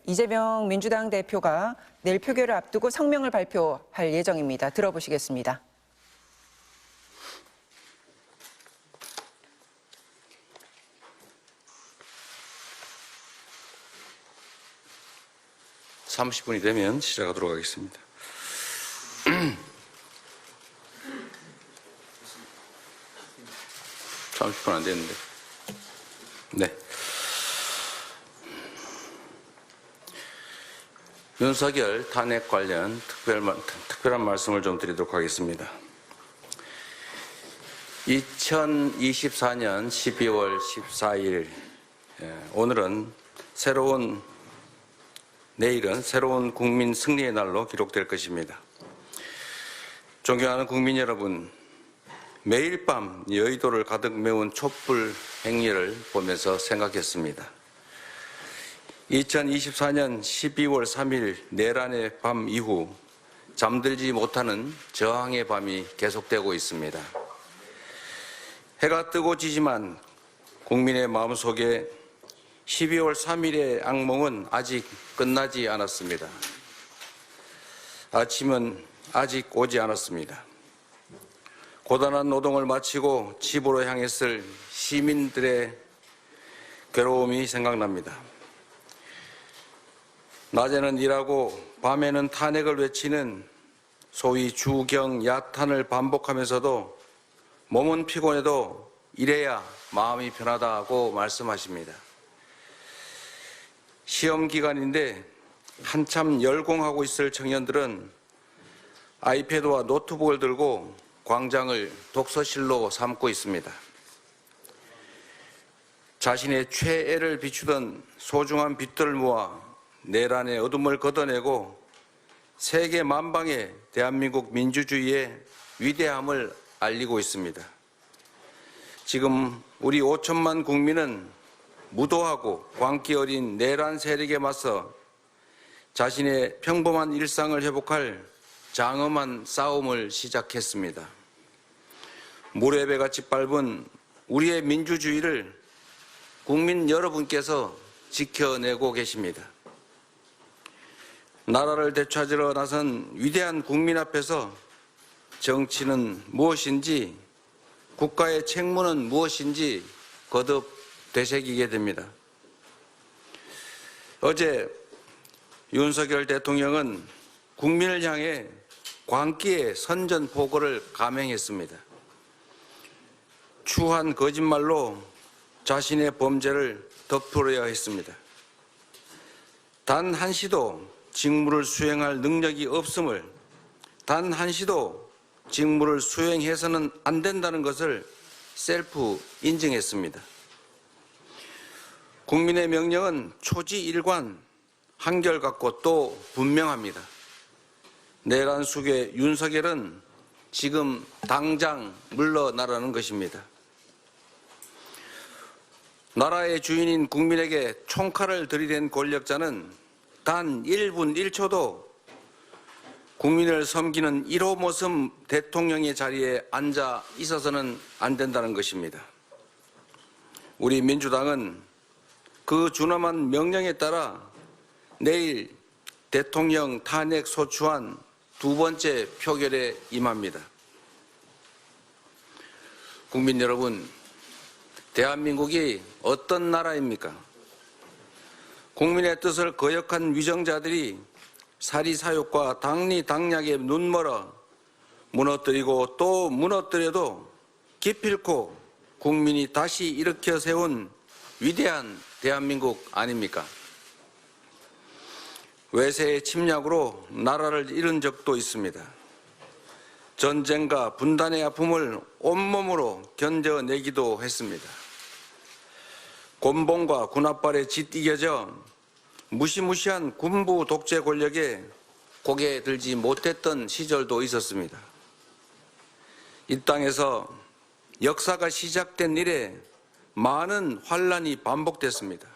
이재명 민주당 대표가 내일 표결을 앞두고 성명을 발표할 예정입니다. 들어보시겠습니다. (30분이) 되면 시작하도록 하겠습니다. 30분 안 됐는데. 네. 윤석열 탄핵 관련 특별한 말씀을 좀 드리도록 하겠습니다. 2024년 12월 14일, 내일은 새로운 국민 승리의 날로 기록될 것입니다. 존경하는 국민 여러분, 매일 밤 여의도를 가득 메운 촛불 행렬을 보면서 생각했습니다. 2024년 12월 3일 내란의 밤 이후 잠들지 못하는 저항의 밤이 계속되고 있습니다. 해가 뜨고 지지만 국민의 마음속에 12월 3일의 악몽은 아직 끝나지 않았습니다. 아침은 아직 오지 않았습니다. 고단한 노동을 마치고 집으로 향했을 시민들의 괴로움이 생각납니다. 낮에는 일하고 밤에는 탄핵을 외치는 소위 주경 야탄을 반복하면서도 몸은 피곤해도 이래야 마음이 편하다고 말씀하십니다. 시험 기간인데 한참 열공하고 있을 청년들은 아이패드와 노트북을 들고 광장을 독서실로 삼고 있습니다. 자신의 최애를 비추던 소중한 빛들을 모아 내란의 어둠을 걷어내고 세계 만방에 대한민국 민주주의의 위대함을 알리고 있습니다. 지금 우리 5천만 국민은 무도하고 광기 어린 내란 세력에 맞서 자신의 평범한 일상을 회복할 장엄한 싸움을 시작했습니다. 물의 배같이 밟은 우리의 민주주의를 국민 여러분께서 지켜내고 계십니다. 나라를 되찾으러 나선 위대한 국민 앞에서 정치는 무엇인지, 국가의 책무는 무엇인지 거듭 되새기게 됩니다. 어제 윤석열 대통령은 국민을 향해 광기의 선전포고를 감행했습니다. 추한 거짓말로 자신의 범죄를 덮으려 했습니다. 단 한시도 직무를 수행할 능력이 없음을, 단 한시도 직무를 수행해서는 안 된다는 것을 셀프 인증했습니다. 국민의 명령은 초지일관, 한결같고 또 분명합니다. 내란 속의 윤석열은 지금 당장 물러나라는 것입니다. 나라의 주인인 국민에게 총칼을 들이댄 권력자는 단 1분 1초도 국민을 섬기는 1호 모습 대통령의 자리에 앉아 있어서는 안 된다는 것입니다. 우리 민주당은 그 준엄한 명령에 따라 내일 대통령 탄핵 소추안 두 번째 표결에 임합니다. 국민 여러분, 대한민국이 어떤 나라입니까? 국민의 뜻을 거역한 위정자들이 사리사욕과 당리당략에 눈멀어 무너뜨리고 또 무너뜨려도 기필코 국민이 다시 일으켜 세운 위대한 대한민국 아닙니까? 외세의 침략으로 나라를 잃은 적도 있습니다. 전쟁과 분단의 아픔을 온몸으로 견뎌내기도 했습니다. 곤봉과 군합발에 짓이겨져 무시무시한 군부 독재 권력에 고개 들지 못했던 시절도 있었습니다. 이 땅에서 역사가 시작된 이래 많은 환란이 반복됐습니다.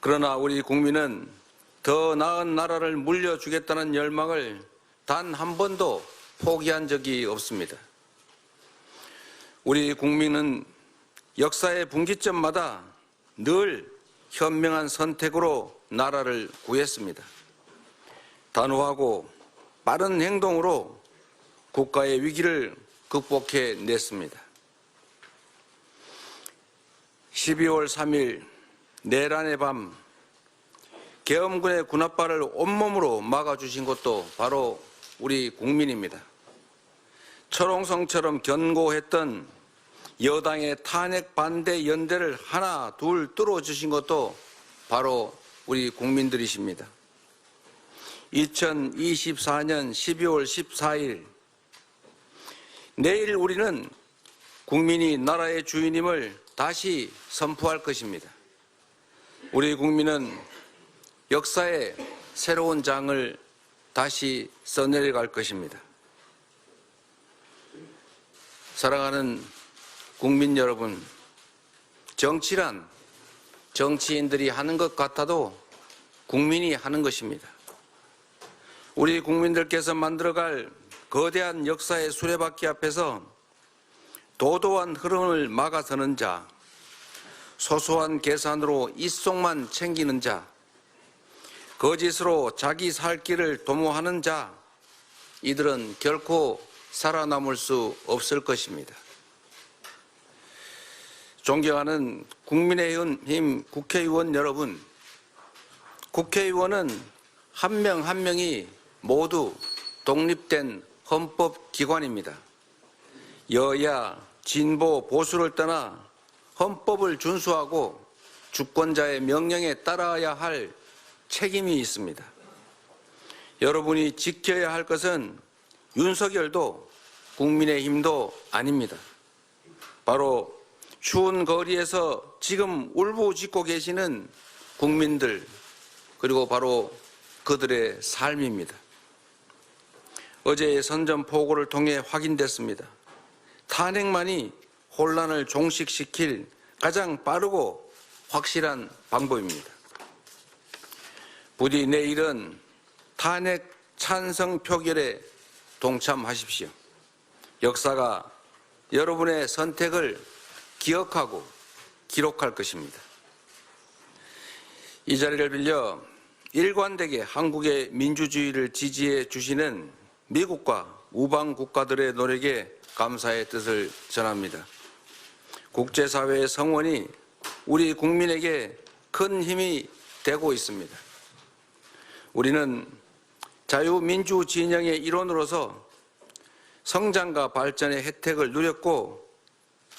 그러나 우리 국민은 더 나은 나라를 물려주겠다는 열망을 단 한 번도 포기한 적이 없습니다. 우리 국민은 역사의 분기점마다 늘 현명한 선택으로 나라를 구했습니다. 단호하고 빠른 행동으로 국가의 위기를 극복해냈습니다. 12월 3일 내란의 밤 계엄군의 군합발을 온몸으로 막아주신 것도 바로 우리 국민입니다. 철옹성처럼 견고했던 여당의 탄핵 반대 연대를 하나 둘 뚫어주신 것도 바로 우리 국민들이십니다. 2024년 12월 14일 내일 우리는 국민이 나라의 주인임을 다시 선포할 것입니다. 우리 국민은 역사의 새로운 장을 다시 써내려갈 것입니다. 사랑하는 국민 여러분, 정치란 정치인들이 하는 것 같아도 국민이 하는 것입니다. 우리 국민들께서 만들어갈 거대한 역사의 수레바퀴 앞에서 도도한 흐름을 막아서는 자, 소소한 계산으로 이속만 챙기는 자, 거짓으로 자기 살 길을 도모하는 자, 이들은 결코 살아남을 수 없을 것입니다. 존경하는 국민의힘 국회의원 여러분, 국회의원은 한 명 한 명이 모두 독립된 헌법기관입니다. 여야, 진보, 보수를 떠나 헌법을 준수하고 주권자의 명령에 따라야 할 책임이 있습니다. 여러분이 지켜야 할 것은 윤석열도 국민의힘도 아닙니다. 바로 추운 거리에서 지금 울부짖고 계시는 국민들, 그리고 바로 그들의 삶입니다. 어제의 선전포고를 통해 확인됐습니다. 탄핵만이 혼란을 종식시킬 가장 빠르고 확실한 방법입니다. 부디 내일은 탄핵 찬성 표결에 동참하십시오. 역사가 여러분의 선택을 기억하고 기록할 것입니다. 이 자리를 빌려 일관되게 한국의 민주주의를 지지해 주시는 미국과 우방 국가들의 노력에 감사의 뜻을 전합니다. 국제사회의 성원이 우리 국민에게 큰 힘이 되고 있습니다. 우리는 자유민주 진영의 일원으로서 성장과 발전의 혜택을 누렸고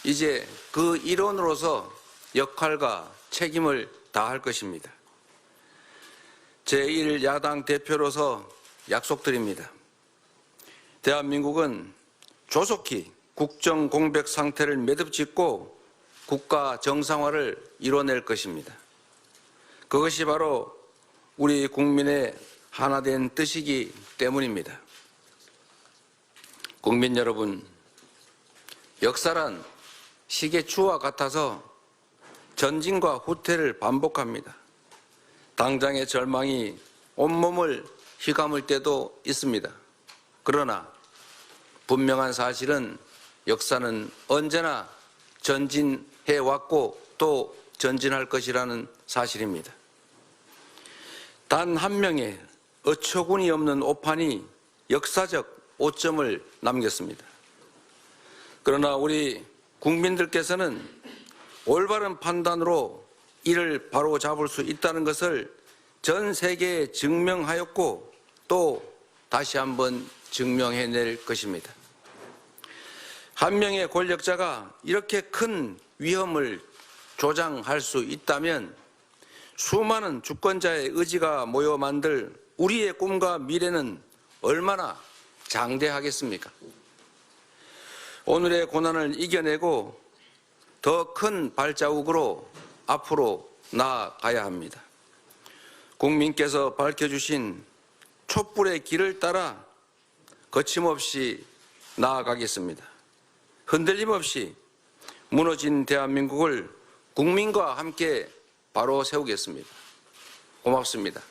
이제 그 일원으로서 역할과 책임을 다할 것입니다. 제1야당 대표로서 약속드립니다. 대한민국은 조속히 국정 공백 상태를 매듭짓고 국가 정상화를 이뤄낼 것입니다. 그것이 바로 우리 국민의 하나된 뜻이기 때문입니다. 국민 여러분, 역사란 시계추와 같아서 전진과 후퇴를 반복합니다. 당장의 절망이 온몸을 휘감을 때도 있습니다. 그러나 분명한 사실은 역사는 언제나 전진해 왔고 또 전진할 것이라는 사실입니다. 단 한 명의 어처구니 없는 오판이 역사적 오점을 남겼습니다. 그러나 우리 국민들께서는 올바른 판단으로 이를 바로잡을 수 있다는 것을 전 세계에 증명하였고 또 다시 한번 증명해낼 것입니다. 한 명의 권력자가 이렇게 큰 위험을 조장할 수 있다면 수많은 주권자의 의지가 모여 만들 우리의 꿈과 미래는 얼마나 장대하겠습니까? 오늘의 고난을 이겨내고 더 큰 발자국으로 앞으로 나아가야 합니다. 국민께서 밝혀주신 촛불의 길을 따라 거침없이 나아가겠습니다. 흔들림 없이 무너진 대한민국을 국민과 함께 바로 세우겠습니다. 고맙습니다.